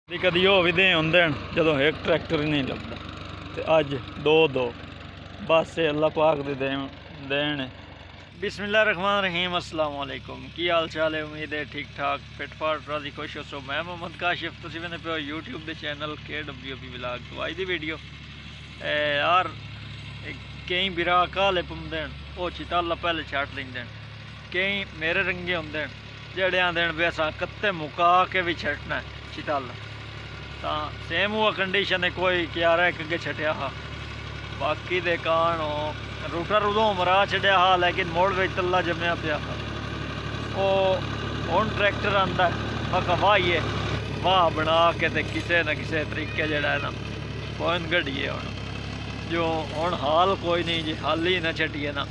कदी हो भी दे होंदे जदों एक ट्रैक्टर ही नहीं लगता ते अज दो बस अल्लाह पाक दी देन है। बिस्मिल्लाहिर्रहमानिर्रहीम, अस्सलाम वालेकुम। की हाल चाल है? उम्मीद है ठीक ठाक फिट फाट राजी खुश हो। मैं मोहम्मद काशिफ, तुसीं वेंदे पे यूट्यूब के चैनल KWB व्लॉग। तो अज दी वीडियो यार कई बिरा काले पौंदे वो चिताला पहले छट लेंदे, कई मेरे रंगे होंदे जेड़े आंदे भी असां कत्ते मुका के भी छटना चिताला। तो सेम हुआ कंडीशन है, कोई क्यारा एक अगे छटिया हा, बाकी दे कान रूटर उदों मरा छड़िया हा, लेकिन मोड़ में तला जमया पिया हा। वो हुण ट्रैक्टर आंदा मका वाहिए वाह बना के ते किसी न किसी तरीके जड़ा है ना पॉइंट गढ़िए हुण जो हुण हाल कोई नहीं जी, हाल ही ना छटिए ना,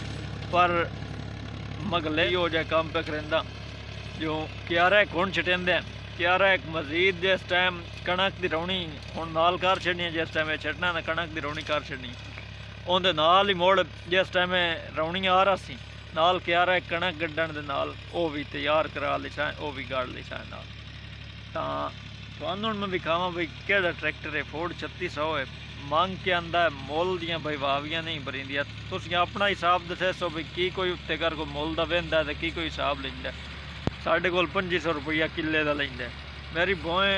पर मगले हो जाए काम पे करेंदा जो क्यारा एक हुण छटेंदे क्यारा एक मजीद जिस टाइम कणक की रौनी हुण नाल कर छड़नी, जिस टाइम छड़ना ना कणक की रौनी कर छड़नी, उहदे नाल ही मुड़ जिस टाइम रौनी आ रहा सी नाल क्यारा एक कणक गड्ढण दे नाल वो भी तैयार करा ली सा, वो भी गढ़ ली सा नाल। तुहानूं मैं दिखावां बई केड़ा ट्रैक्टर है। फोर्ड 3600 है, मंग के आंदा है, मुल दियां बई वावियां नहीं भरिंदियां। तुसीं अपना हिसाब दसो भी की कोई उत्ते कर कोई मुल दा वेंदा ते की कोई हिसाब लैंदा। साढ़े कोल 2500 रुपया किले का लेंदा। मेरी भोएं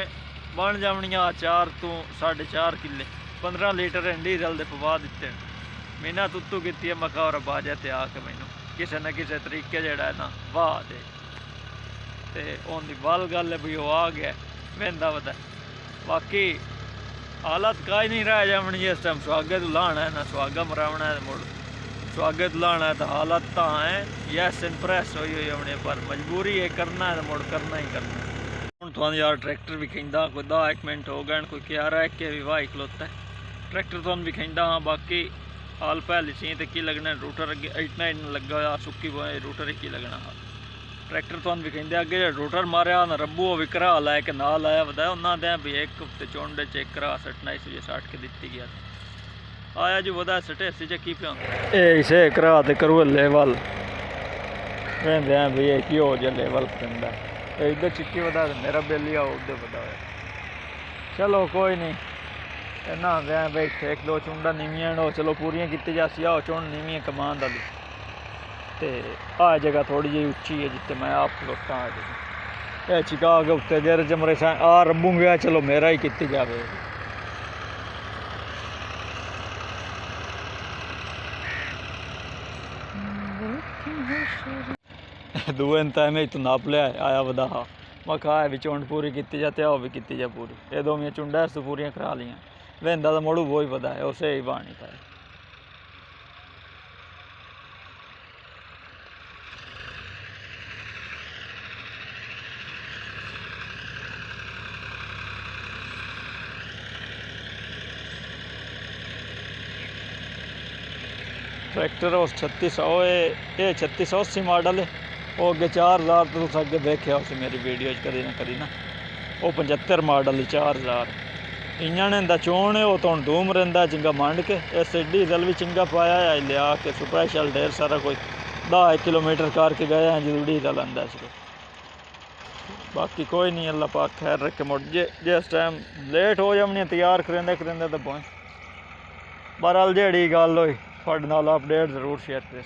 बन जावनियां 4 तो 4.5 किले, 15 लीटर डीजल दे पवा दिते। मीना तुत्तू की मका और बाजा ते आके मैनू किसी न किसी तरीके जड़ा है ना वाह दे ते उनकी बल गल है भी वो आ गया वेंदा वदा। बाकी हालत का ही नहीं रह जावनी इस टाइम सुहागे तो लाना है ना, सुहागा मरावना है मुड़ सुहागे तो लाना है। तो हालत तो है यस इंप्रेस हुई होने, पर मजबूरी है करना है तो मुड़ करना ही करना है। हूँ तुहानू यार ट्रैक्टर भी कहता कोई 10 मिनट हो गए, कोई क्यारा एक के भी वाही खलोता है ट्रैक्टर तुहानू भी कहता। हाँ बाकी हाल पहली सी तो की लगना रूटर अगे इतना लगा हुआ सुक्की बोए रूटर की लगना हा। ट्रैक्टर तुहानू भी कहते अगे जो रूटर मारिया ना रब्बू वो भी करा लाया कि ना लाया बताया उन्होंने भी एक हफ्ते चोंडे च एक करा सटना इस वजह 60 के दी गया आया जो वदा सटे सी की पिया इसे करा तो करो लेवल कहते हैं भी एक ही हो जाए लेवल कहता इधर चिक्की बता मेरा बिल ही आओ उधर बता। चलो कोई नहीं ना भाई एक दो चुंडा नीवियां हो चलो पूरियां की जासी आओ चुंड नीवियां कमान वाली तो आ जगह थोड़ी जी उच्ची है जितने मैं आप खलोता आ जगह ये चिका के उत्ते गिर जमरे सा आ रब्बू गया चलो मेरा ही की जाए। दूए टाइम तो नाप लिया आया वदा हा मैं कहा भी चुंड पूरी की जाते आओ भी की जा पूरी ये दो मेरी चुंडा तो पूरियां करा लियाँ वेंदा तो मुड़ू वो ही वदा है उसे ही बानी था। ट्रैक्टर उस 3600 है, ये 3680 मॉडल है, वो अगे 4000 तो तुस अगे देखा उस मेरी वीडियो कदी ना वो 75 मॉडल 4000 इंजन इंदा चोन है वो तो धूम रहा चिंगा मंड के इस डीजल भी चिंगा पाया है लिया के स्पेशल ढेर सारा कोई 10 किलोमीटर करके गया है जो डीजल आंदा इसको। बाकी कोई नहीं अल्लाह पाक खैर रखे मुड़ जिस टाइम लेट हो जावनी तैयार करेंदे तो पहुँच बहरहाल जेड़ी गल हुई थोड़े नाल अपडेट जरूर शेयर करें।